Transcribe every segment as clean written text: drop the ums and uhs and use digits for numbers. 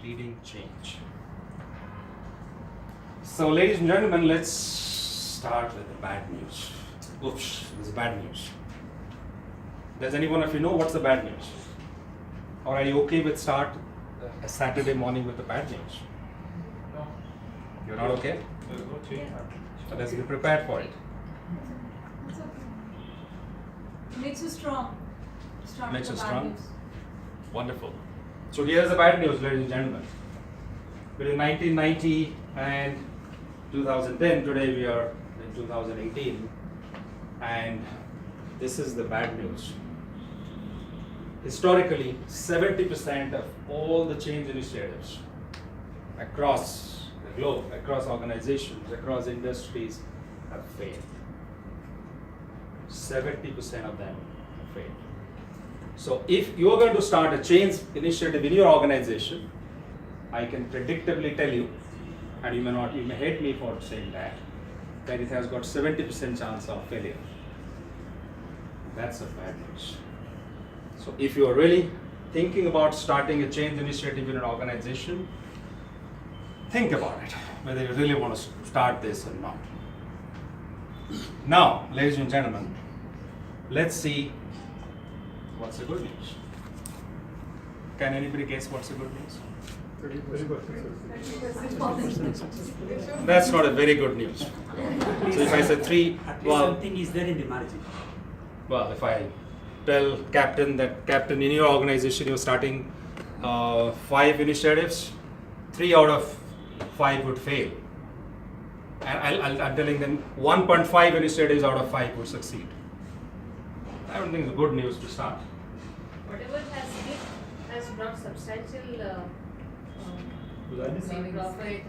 leading change. So, ladies and gentlemen, let's start with the bad news. Oops, there's bad news. Does anyone of you know what's the bad news? Or are you okay with start a Saturday morning with the bad news? No. You're not okay? There's no change. So let's be prepared for it. It's okay. Makes you strong. Strong Makes for you bad strong? news. Wonderful. So here's the bad news, ladies and gentlemen. Between 1990 and 2010, today we are in 2018, and this is the bad news. Historically, 70% of all the change initiatives across the globe, across organizations, across industries have failed. 70% of them have failed. So if you are going to start a change initiative in your organization, I can predictably tell you, and you may hate me for saying that it has got 70% chance of failure. That's a bad news. So if you are really thinking about starting a change initiative in an organization, think about it, whether you really want to start this or not. Now, ladies and gentlemen, let's see what's the good news. Can anybody guess what's the good news? That's not a very good news. So if I say three, At least well, something is there in the margin. well, if I tell captain that captain in your organization you're starting 5 initiatives, 3 out of 5 would fail. And I'm telling them 1.5 initiatives out of 5 would succeed. I don't think it's good news to start. Whatever has hit has brought substantial profit,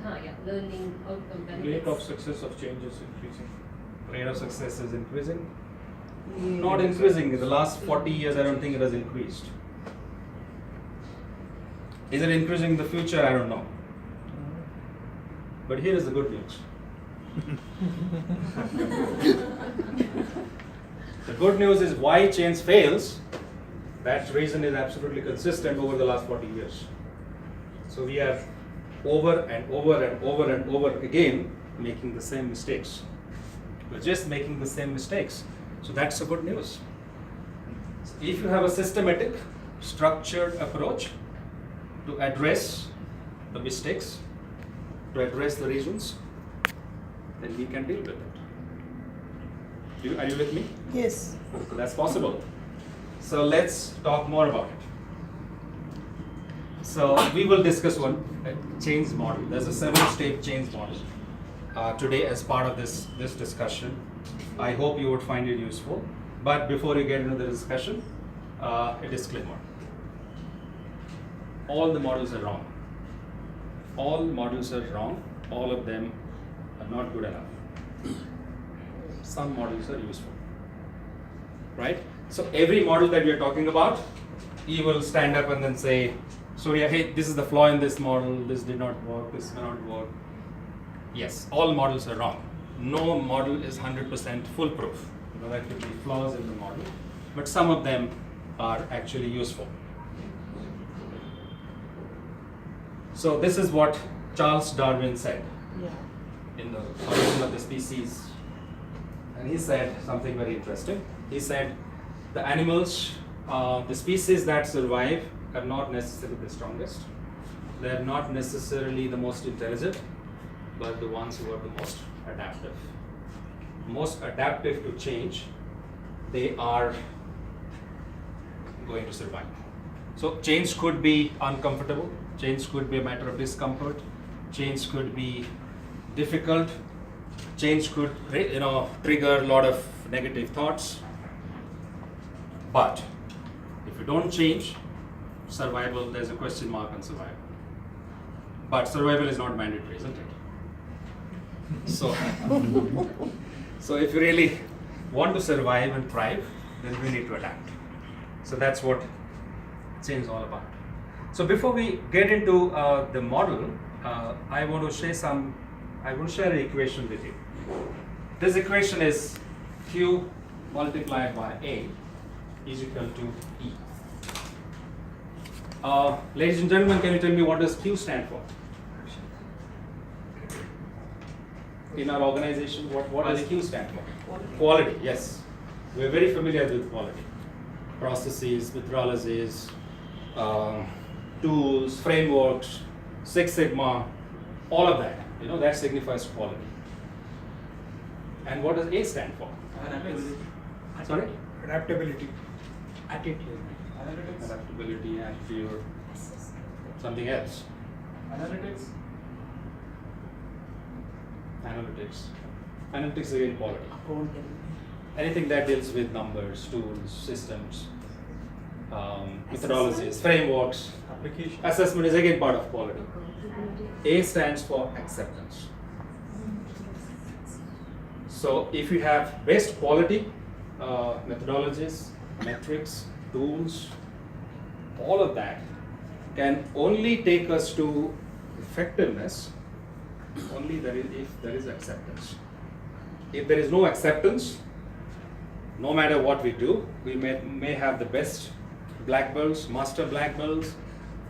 learning outcome benefits. Rate of success of change is increasing. Rate of success is increasing. Not increasing. In the last 40 years, I don't think it has increased. Is it increasing in the future? I don't know. But here is the good news. The good news is why change fails. That reason is absolutely consistent over the last 40 years. So we are over and over and over and over again making the same mistakes. We're just making the same mistakes. So that's the good news. If you have a systematic, structured approach to address the mistakes, to address the reasons, then we can deal with it. Are you with me? Yes. So that's possible. So let's talk more about it. So we will discuss one change model. There's a 7-step change model today as part of this discussion. I hope you would find it useful. But before you get into the discussion, a disclaimer. All the models are wrong. All models are wrong. All of them are not good enough. Some models are useful. Right? So every model that we are talking about, you will stand up and then say, Surya, hey, this is the flaw in this model, this did not work, this cannot work. Yes, all models are wrong. No model is 100% foolproof. There could be flaws in the model, but some of them are actually useful. So this is what Charles Darwin said Yeah. in the Origin of the Species. And he said something very interesting. He said, the animals, the species that survive are not necessarily the strongest. They are not necessarily the most intelligent, but the ones who are the most adaptive. Most adaptive to change, they are going to survive. So change could be uncomfortable, change could be a matter of discomfort, change could be difficult, change could trigger a lot of negative thoughts. But if you don't change, survival, there's a question mark on survival. But survival is not mandatory, isn't it? So, so if you really want to survive and thrive, then we need to adapt. So that's what change is all about. So before we get into the model, I want to share an equation with you. This equation is Q multiplied by A is equal to E. Ladies and gentlemen, can you tell me what does Q stand for? In our organization, what does Q stand for? Quality, yes. We're very familiar with quality. Processes, methodologies, tools, frameworks, Six Sigma, all of that. You know, that signifies quality. And what does A stand for? Sorry? Adaptability. Attitude. Adaptability, attitude, something else. Analytics. Analytics. Analytics again quality. Accountability. Anything that deals with numbers, tools, systems, methodologies, frameworks. Application. Assessment is again part of quality. A stands for acceptance. So if you have best quality, methodologies, metrics, tools, all of that can only take us to effectiveness only if there is acceptance. If there is no acceptance, no matter what we do, we may have the best black belts, master black belts,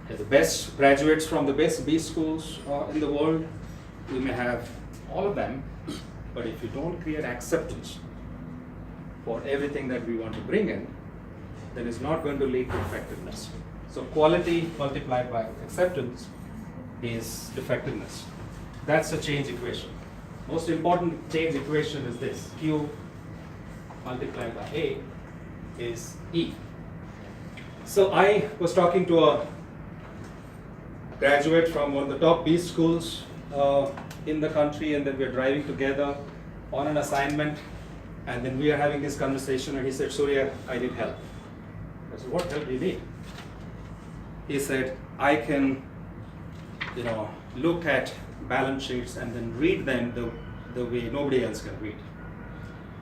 the best graduates from the best B schools in the world. We may have all of them, but if you don't create acceptance for everything that we want to bring in, then it's not going to lead to effectiveness. So quality multiplied by acceptance is effectiveness. That's the change equation. Most important change equation is this: Q multiplied by A is E. So I was talking to a graduate from one of the top B schools in the country, and then we are driving together on an assignment, and then we are having this conversation, and he said, "Surya, I need help." I said, "What help do you need?" He said, "I can, look at balance sheets and then read them the way nobody else can read.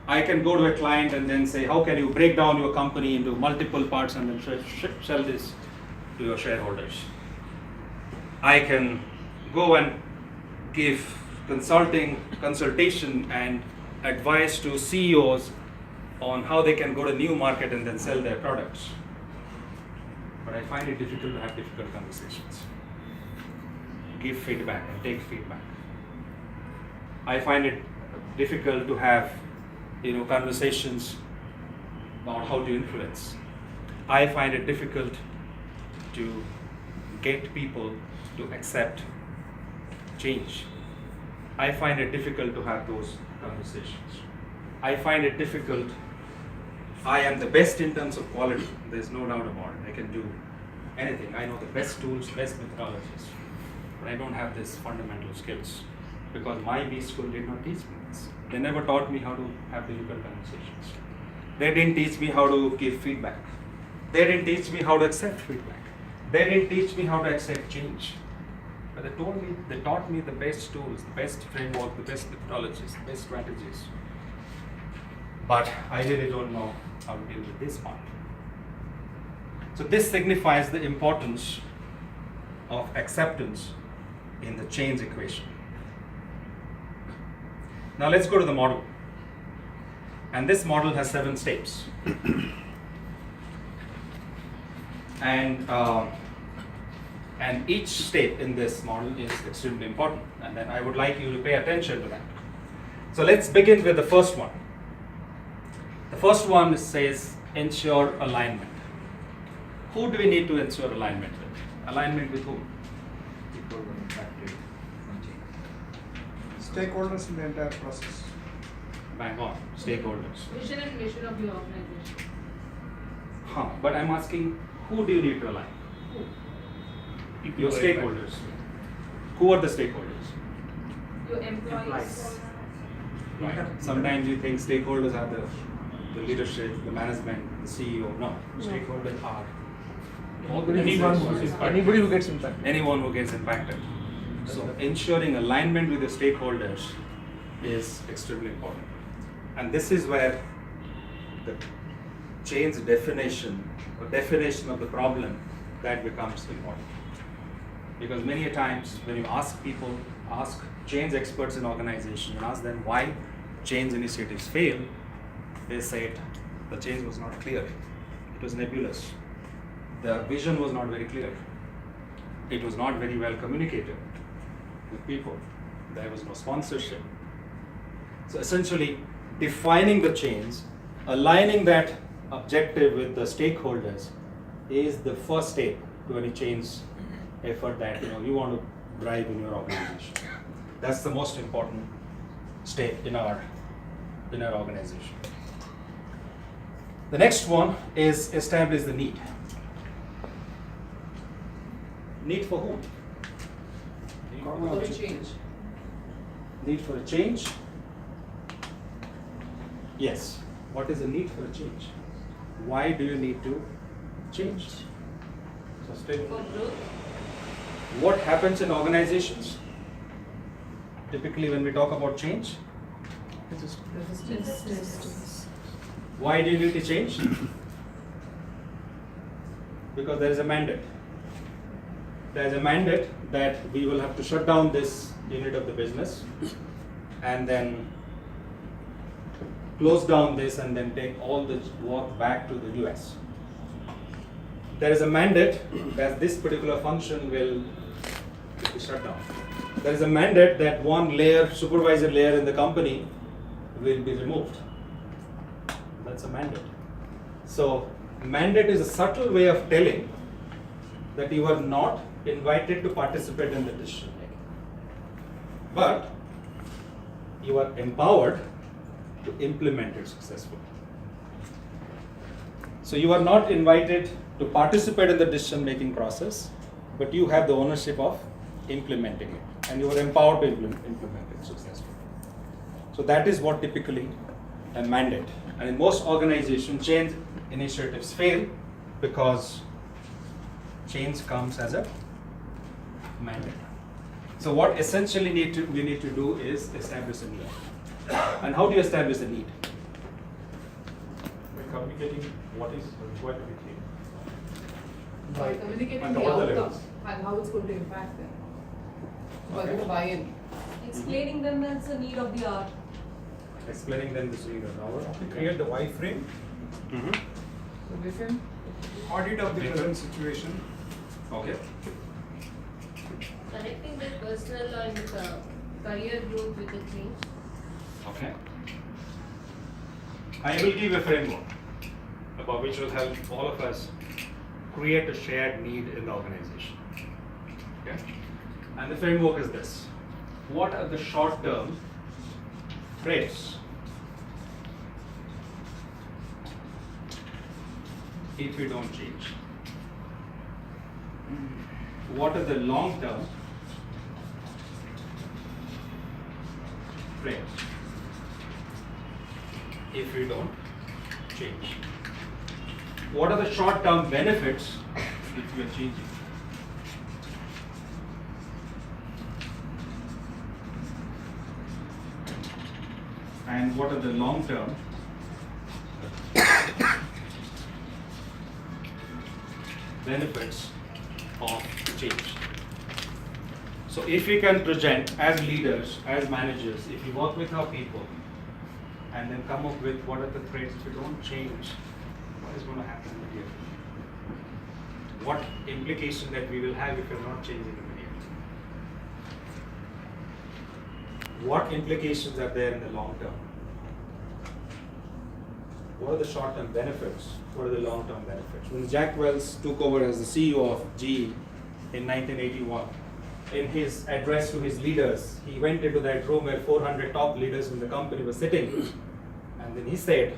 I can go to a client and then say, how can you break down your company into multiple parts and then sell this to your shareholders? I can go and give consultation and advice to CEOs on how they can go to new market and then sell their products. But I find it difficult to have difficult conversations. Give feedback and take feedback. I find it difficult to have conversations about how to influence. I find it difficult to get people to accept change. I find it difficult to have those conversations. I find it difficult. I am the best in terms of quality. There's no doubt about it. I can do anything. I know the best tools, best methodologies, but I don't have these fundamental skills because my B school did not teach me this. They never taught me how to have difficult conversations. They didn't teach me how to give feedback. They didn't teach me how to accept feedback. They didn't teach me how to accept change. But they taught me the best tools, the best framework, the best methodologies, the best strategies. But I really don't know how to deal with this part. So this signifies the importance of acceptance in the change equation. Now let's go to the model. And this model has 7 steps. And each step in this model is extremely important. And then I would like you to pay attention to that. So let's begin with the first one. The first one says ensure alignment. Who do we need to ensure alignment with? Alignment with whom? Stakeholders in the entire process. Bang on, stakeholders. Vision and mission of your organization. But I'm asking, who do you need to align? Your stakeholders. Who are the stakeholders? Your employees. Right. Sometimes you think stakeholders are the leadership, the management, the CEO. No, stakeholders are Anybody who gets impacted. anyone who gets impacted. So ensuring alignment with the stakeholders is extremely important. And this is where the change definition or definition of the problem that becomes important. Because many a times when you ask people, ask change experts in organizations and ask them why change initiatives fail, they said the change was not clear. It was nebulous. the vision was not very clear. It was not very well communicated with people. There was no sponsorship. So essentially, defining the change, aligning that objective with the stakeholders is the first step to any change effort that you want to drive in your organization. That's the most important step in our organization. The next one is establish the need. Need for whom? For a change. Need for a change? Yes. What is the need for a change? Why do you need to change? For growth. What happens in organizations? Typically, when we talk about change, Resistance. why do you need to change? Because there is a mandate. There is a mandate that we will have to shut down this unit of the business and then close down this and then take all the work back to the US. There is a mandate that this particular function will be shut down. There is a mandate that one layer, supervisor layer in the company will be removed. That's a mandate. So, mandate is a subtle way of telling that you are not invited to participate in the decision making. But you are empowered to implement it successfully. So you are not invited to participate in the decision making process, but you have the ownership of implementing it, and you are empowered to implement it successfully. So that is what typically a mandate. And in most organizations, change initiatives fail because change comes as a mandate. So what essentially we need to do is establish a need. And how do you establish a need? By communicating what is required to be changed. By communicating And the all the outcome levels. and how it's going to impact them. For Okay. them to buy in. Explaining them as the need of the hour. Explaining them this need of our. Create the wireframe, The vision, audit of the present situation, Okay. Connecting the personal and career growth with the change. Okay. I will give a framework about which will help all of us create a shared need in the organization. Okay. And the framework is this. What are the short-term threats if we don't change? What are the long-term threats if we don't change? What are the short-term benefits if we are changing? And what are the long-term benefits of change? So if we can present as leaders, as managers, if we work with our people and then come up with what are the threats if we don't change, what is going to happen immediately? What implication that we will have if we're not changing immediately? What implications are there in the long term? What are the short-term benefits? What are the long-term benefits? When Jack Welch took over as the CEO of GE in 1981, in his address to his leaders, he went into that room where 400 top leaders in the company were sitting, and then he said,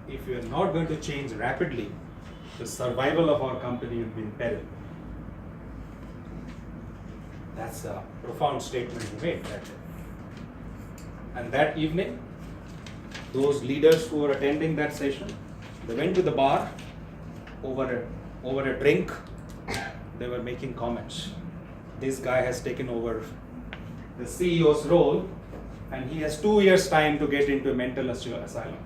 if we are not going to change rapidly, the survival of our company will be in peril. That's a profound statement he made that day. And that evening, those leaders who were attending that session, they went to the bar over a drink. They were making comments. This guy has taken over the CEO's role, and he has 2 years' time to get into a mental asylum.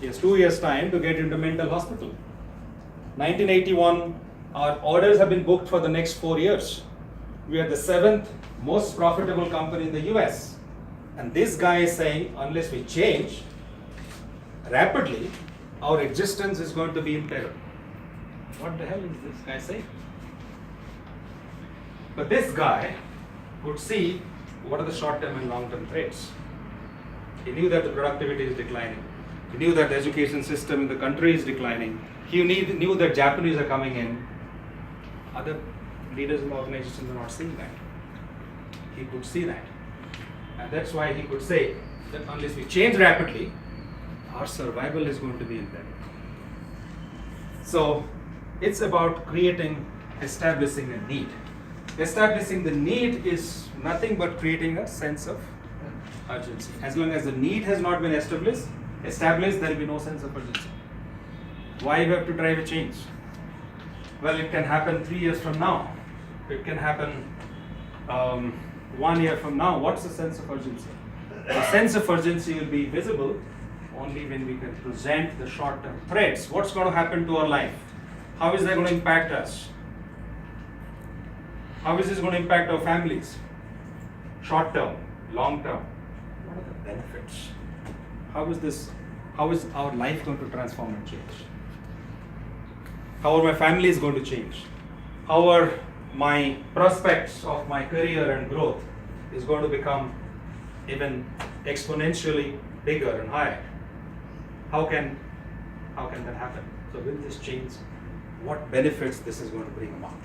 He has 2 years' time to get into mental hospital. 1981, our orders have been booked for the next 4 years. We are the 7th most profitable company in the US. And this guy is saying, unless we change rapidly, our existence is going to be in peril. what the hell is this guy saying? But this guy could see what are the short-term and long-term threats. He knew that the productivity is declining. He knew that the education system in the country is declining. He knew that Japanese are coming in. Other leaders in the organization were not seeing that. He could see that. And that's why he could say that unless we change rapidly, our survival is going to be impaired. So it's about establishing a need. Establishing the need is nothing but creating a sense of urgency. As long as the need has not been established, there will be no sense of urgency. Why you have to drive a change? Well, it can happen 3 years from now. It can happen 1 year from now. What's the sense of urgency? The sense of urgency will be visible only when we can present the short-term threats. What's going to happen to our life? How is that going to impact us? How is this going to impact our families? Short-term, long-term. What are the benefits? How is our life going to transform and change? How are my families going to change? How are my prospects of my career and growth is going to become even exponentially bigger and higher? How can that happen? So will this change? What benefits this is going to bring about?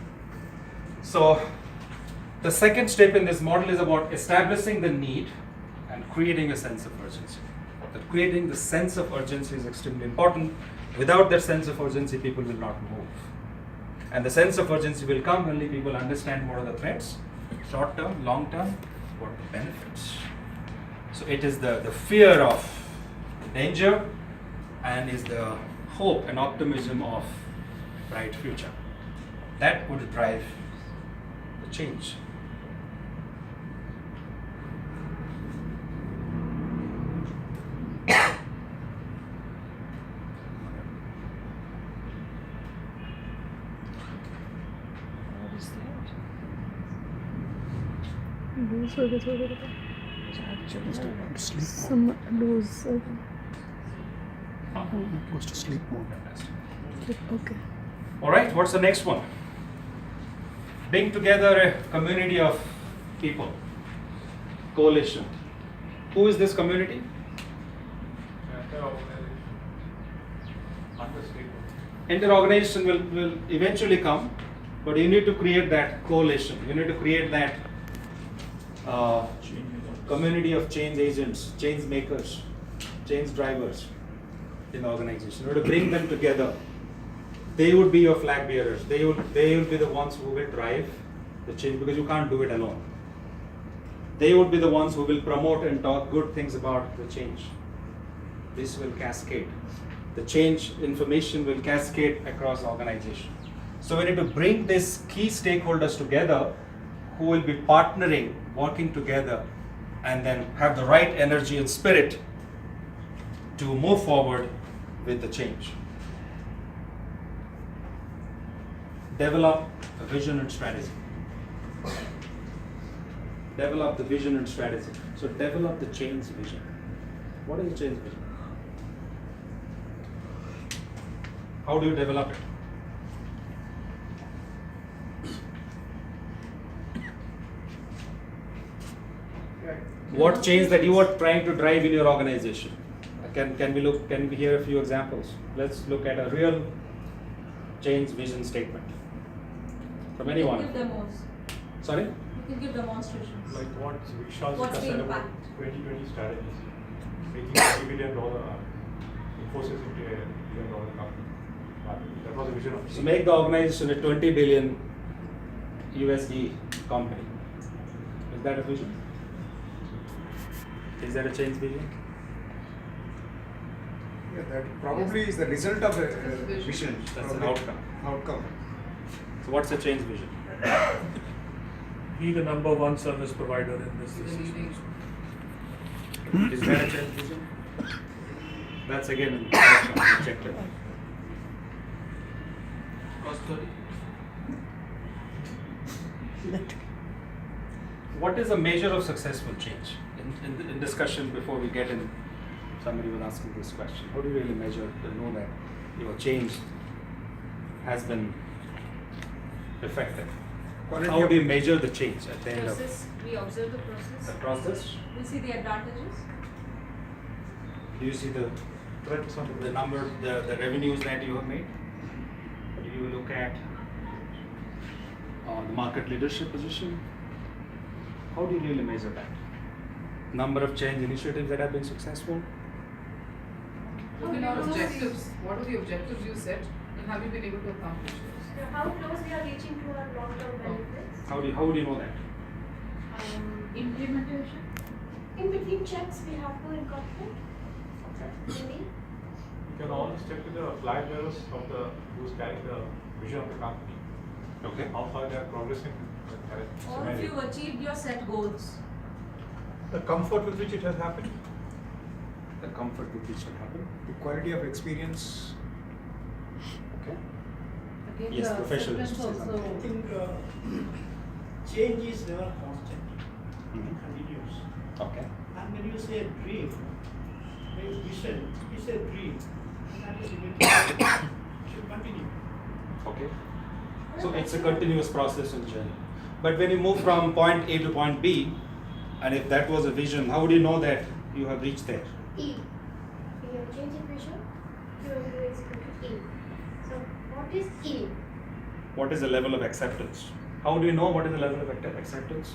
So the second step in this model is about establishing the need and creating a sense of urgency. That creating the sense of urgency is extremely important. Without that sense of urgency, people will not move. And the sense of urgency will come only people understand what are the threats, short term, long term, what are the benefits. So it is the fear of danger and is the hope and optimism of bright future. That would drive the change. Some lose. Goes to sleep mode. Okay. All right, what's the next one? Bring together a community of people. Coalition. Who is this community? Inter-organization will eventually come, but you need to create that coalition. You need to create that community of change agents, change makers, change drivers in the organization. You have to bring them together. They would be your flag bearers. They will be the ones who will drive the change because you can't do it alone. They would be the ones who will promote and talk good things about the change. This will cascade. The change information will cascade across the organization. So we need to bring these key stakeholders together who will be partnering, working together, and then have the right energy and spirit to move forward with the change. Develop a vision and strategy. Develop the vision and strategy. So develop the change vision. What is the change vision? How do you develop it? What change that you are trying to drive in your organization? Can we hear a few examples? Let's look at a real change vision statement from anyone. Give demos. Sorry? You can give demonstrations. Like what Vishal What's the said about impact? 2020 strategies, making $50 billion Infosys into $1 billion company. That was a vision of So make the organization a 20 billion USD company. Is that a vision? Is that a change vision? Yeah, that probably is the result of a vision. That's an probably. outcome. Outcome. So what's a change vision? Be the number one service provider in this system. Is that a change vision? That's again an outcome, objective. What is a measure of successful change? In discussion before we get in, somebody was asking this question. How do you really measure to know that you have changed has been effective? Quality How of- do you measure the change at the end of Process, we observe the process. the process? We see the advantages. Do you see the number, the revenues that you have made? Do you look at the market leadership position? How do you really measure that? Number of change initiatives that have been successful? What are your objectives? What are the objectives you set and have you been able to accomplish those? So how close we are reaching to our long-term benefits? How do you know that? Implementation. In between checks, we have to incorporate. Maybe. You can always check with the flag bearers of the who's carrying the vision of the company, Okay. how far they are progressing with the current Or if scenario. you've achieved your set goals. The comfort with which it has happened. The comfort with which it happened. The quality of experience. Okay. Again, Yes, the professional acceptance is also. I think change is never constant, Mhm. continuous. Okay. And when you say dream, vision, it's a dream. And that is eventually should continue. Okay. So it's a continuous process and journey. But when you move from point A to point B, and if that was a vision, how would you know that you have reached there? E. We have changed the vision. You are going to execute E. So what is E? What is the level of acceptance? How do you know what is the level of acceptance?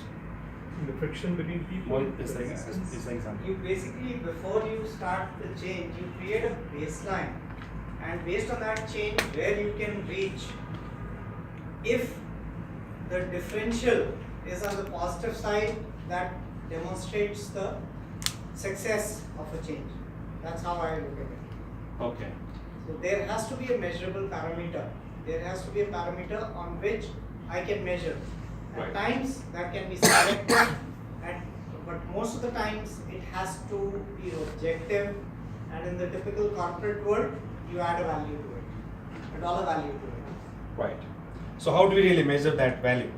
The friction between people. What is saying something? You basically, before you start the change, you create a baseline. And based on that change, where you can reach, if the differential is on the positive side, that demonstrates the success of a change. That's how I look at it. Okay. So there has to be a measurable parameter. There has to be a parameter on which I can measure. At Right. times that can be subjective, but most of the times it has to be objective. And in the typical corporate world, you add a value to it, a dollar value to it. Right. So how do we really measure that value?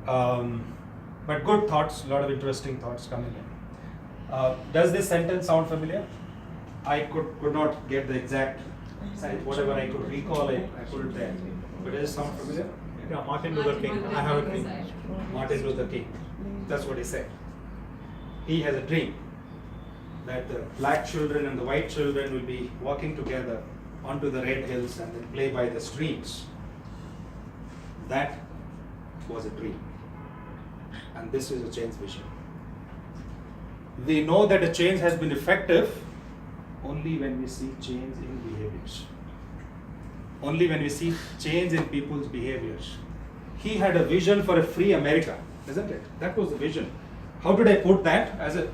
But good thoughts, a lot of interesting thoughts coming in. Does this sentence sound familiar? I could not get the exact sentence, whatever I could recall it, I put it there. But does it sound familiar? Yeah, Martin Luther King. I have a dream. Martin Luther King. That's what he said. He has a dream that the black children and the white children will be walking together onto the red hills and then play by the streams. That was a dream. And this is a change vision. We know that a change has been effective only when we see change in behaviors. Only when we see change in people's behaviors. He had a vision for a free America, isn't it? That was the vision. How did I put that as a,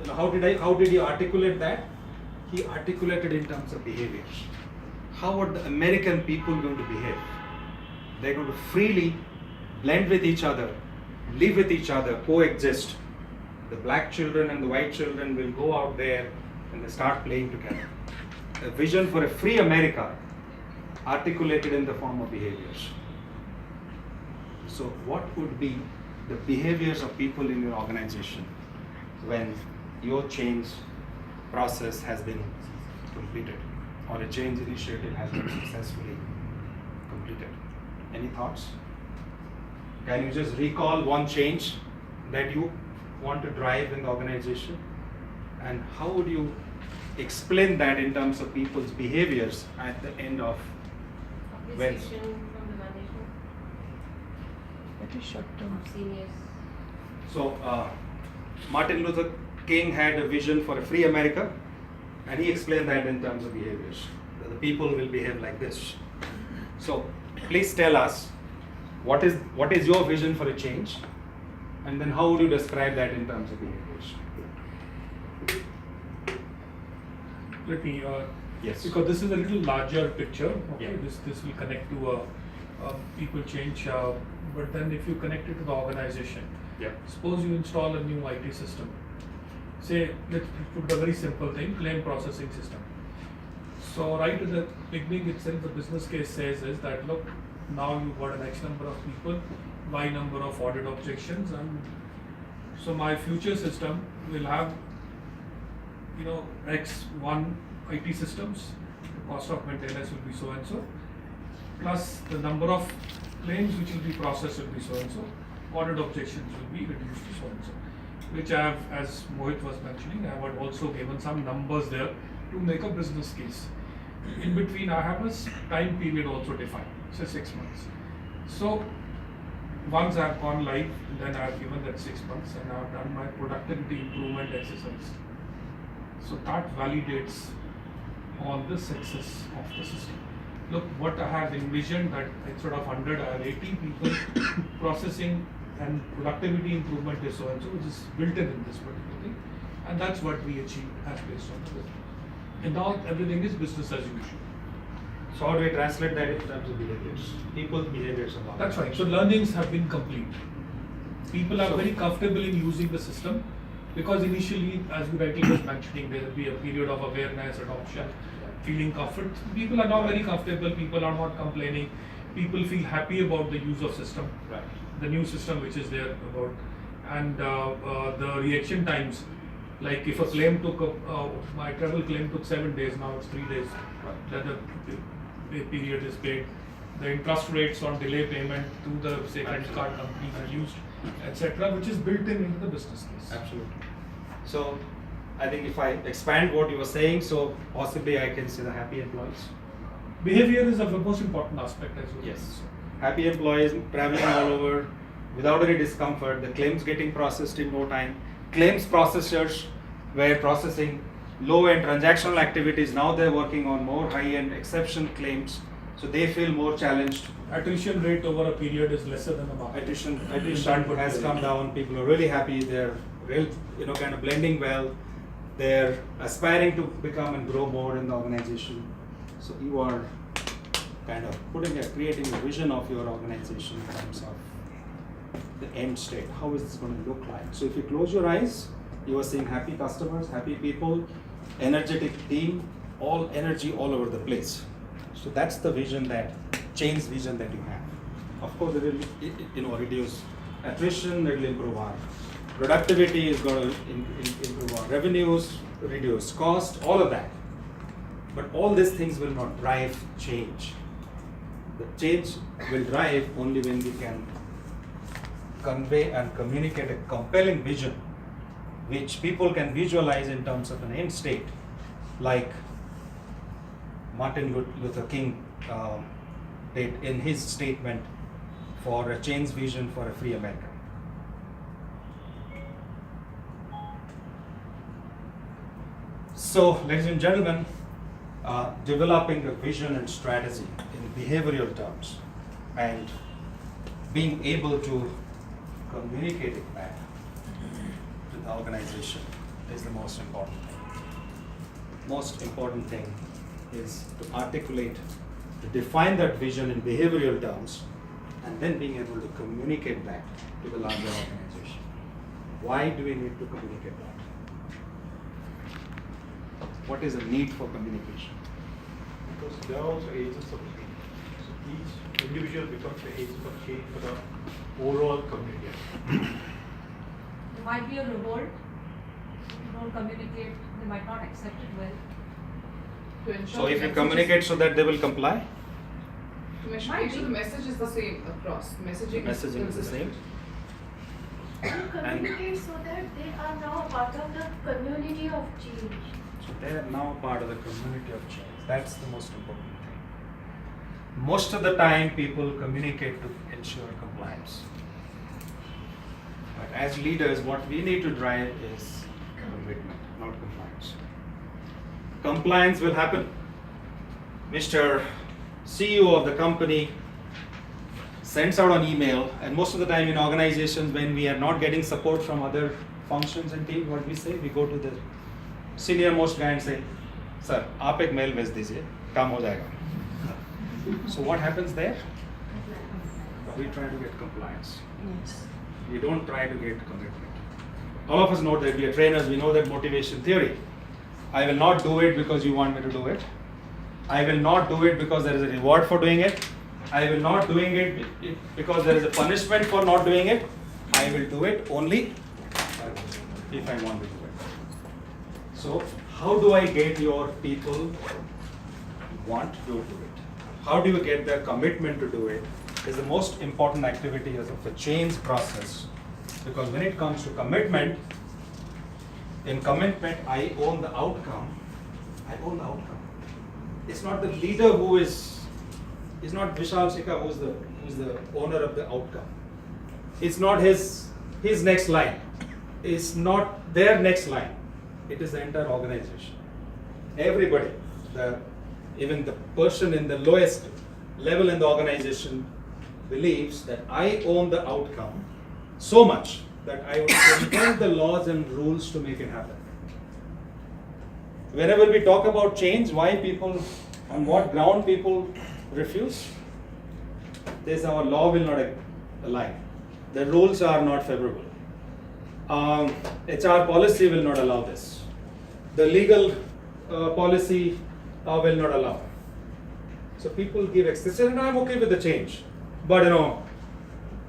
how did he articulate that? He articulated in terms of behaviors. How are the American people going to behave? They're going to freely blend with each other, live with each other, coexist. The black children and the white children will go out there and they start playing together. A vision for a free America articulated in the form of behaviors. So what would be the behaviors of people in your organization when your change process has been completed or a change initiative has been successfully completed? Any thoughts? Can you just recall one change that you want to drive in the organization? And how would you explain that in terms of people's behaviors at the end of when? Appreciation from the management, Very short term. seniors. So, Martin Luther King had a vision for a free America, and he explained that in terms of behaviors. That the people will behave like this. So, please tell us what is your vision for a change, and then how would you describe that in terms of behaviors? Let me, Yes. because this is a little larger picture, okay, Yeah. this will connect to people change, but then if you connect it to the organization, Yeah. suppose you install a new IT system, say, let's put a very simple thing, claim processing system. So right at the beginning itself, the business case says is that, look, now you've got an X number of people, Y number of audit objections, and so my future system will have, X1 IT systems, the cost of maintenance will be so and so. plus the number of claims which will be processed will be so and so, audit objections will be reduced to so and so, which I have, as Mohit was mentioning, I have also given some numbers there to make a business case. In between, I have a time period also defined, say 6 months. So once I have gone live, then I have given that 6 months and I have done my productivity improvement exercise. So that validates on the success of the system. Look, what I have envisioned that instead of 100, I have 80 people processing, and productivity improvement is so and so, which is built in this particular thing. And that's what we achieve as based on the business. And now everything is business as usual. So how do we translate that in terms of behaviors? People's behaviors and all. That's right. So learnings have been complete. People are So- very comfortable in using the system because initially, as you rightly was mentioning, there will be a period of awareness, adoption, feeling comfort. People are now very comfortable. People are not complaining. People feel happy about the use of system, Right. the new system which is there about, and the reaction times. Like if a claim took, my travel claim took 7 days, now it's 3 days. Right. That the period is paid. The interest rates on delay payment to the say credit card companies reduced, etc., which is built in into the business case. Absolutely. So I think if I expand what you were saying, so possibly I can say the happy employees. Behavior is the most important aspect as well. Yes. Happy employees traveling all over without any discomfort, the claims getting processed in no time. Claims processors were processing low-end transactional activities. Now they're working on more high-end exception claims, so they feel more challenged. Attrition rate over a period is lesser than the market. Attrition has come down. People are really happy. They're real, kind of blending well. They're aspiring to become and grow more in the organization. So you are kind of creating a vision of your organization in terms of the end state. How is this going to look like? So if you close your eyes, you are seeing happy customers, happy people, energetic team, all energy all over the place. So that's the vision change vision that you have. Of course, it will reduce attrition, it will improve our productivity, is going to improve our revenues, reduce cost, all of that. But all these things will not drive change. The change will drive only when we can convey and communicate a compelling vision which people can visualize in terms of an end state, like Martin Luther King did in his statement for a change vision for a free America. So, ladies and gentlemen, developing a vision and strategy in behavioral terms and being able to communicate it back to the organization is the most important thing. Most important thing is to articulate, to define that vision in behavioral terms, and then being able to communicate that to the larger organization. Why do we need to communicate that? What is the need for communication? Because they are also agents of change. So each individual becomes the agent of change for the overall community. There might be a revolt. If you don't communicate, they might not accept it well. To ensure So if the you message communicate so that they will comply, to make sure the message is the same across. Messaging messaging is the consistent. same. You communicate so that they are now part of the community of change. So they are now part of the community of change. That's the most important thing. Most of the time, people communicate to ensure compliance. But as leaders, what we need to drive is commitment, not compliance. Compliance will happen. Mr. CEO of the company sends out an email, and most of the time in organizations, when we are not getting support from other functions and teams, what we say, we go to the senior most guy and say, sir, आप एक mail भेज दीजिए, काम हो जाएगा. So what happens there? We try to get compliance. Yes. We don't try to get commitment. All of us know that we are trainers, we know that motivation theory. I will not do it because you want me to do it. I will not do it because there is a reward for doing it. I will not doing it because there is a punishment for not doing it. I will do it only if I want to do it. So how do I get your people want to do it? how do you get their commitment to do it, is the most important activity of the change process. Because when it comes to commitment, in commitment, I own the outcome. I own the outcome. It's not the leader who is, it's not Vishal Sikka who's the owner of the outcome. It's not his next line. It's not their next line. It is the entire organization. Everybody, even the person in the lowest level in the organization believes that I own the outcome so much that I would invent the laws and rules to make it happen. Whenever we talk about change, why people, on what ground people refuse, this our law will not align. The rules are not favorable. HR policy will not allow this. The legal policy will not allow. So people give excuses, and I'm okay with the change. But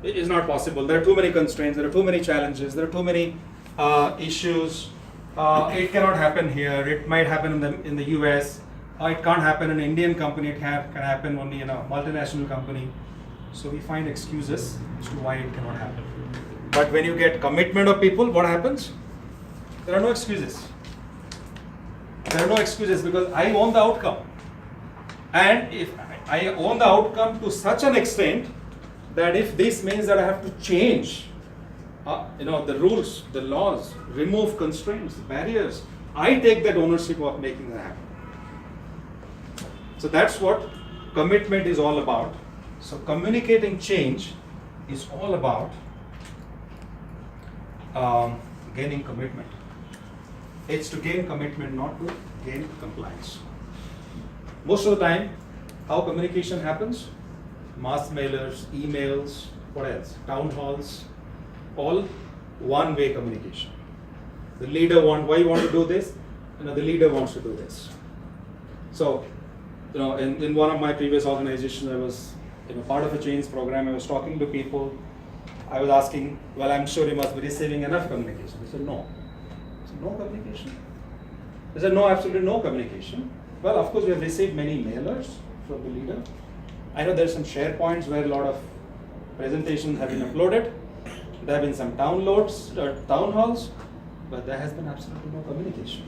it is not possible. There are too many constraints, there are too many challenges, there are too many issues. It cannot happen here. It might happen in the US. It can't happen in an Indian company. It can happen only in a multinational company. So we find excuses as to why it cannot happen. But when you get commitment of people, what happens? There are no excuses. There are no excuses because I own the outcome. And if I own the outcome to such an extent that if this means that I have to change the rules, the laws, remove constraints, barriers, I take that ownership of making that happen. So that's what commitment is all about. So communicating change is all about gaining commitment. It's to gain commitment, not to gain compliance. Most of the time, how communication happens? Mass mailers, emails, what else? Town halls, all one-way communication. The leader why you want to do this? The leader wants to do this. So, in one of my previous organizations, I was part of a change program. I was talking to people. I was asking, well, I'm sure you must be receiving enough communication. They said, no. I said, no communication? They said, no, absolutely no communication. Well, of course, we have received many mailers from the leader. I know there's some SharePoints where a lot of presentations have been uploaded. There have been some downloads, town halls, but there has been absolutely no communication.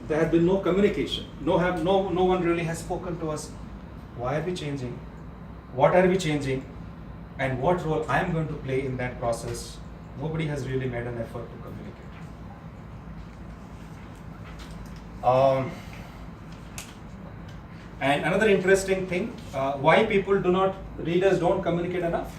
There has been no communication. No one really has spoken to us. Why are we changing? What are we changing? And what role I am going to play in that process? Nobody has really made an effort to communicate. And another interesting thing, why readers don't communicate enough?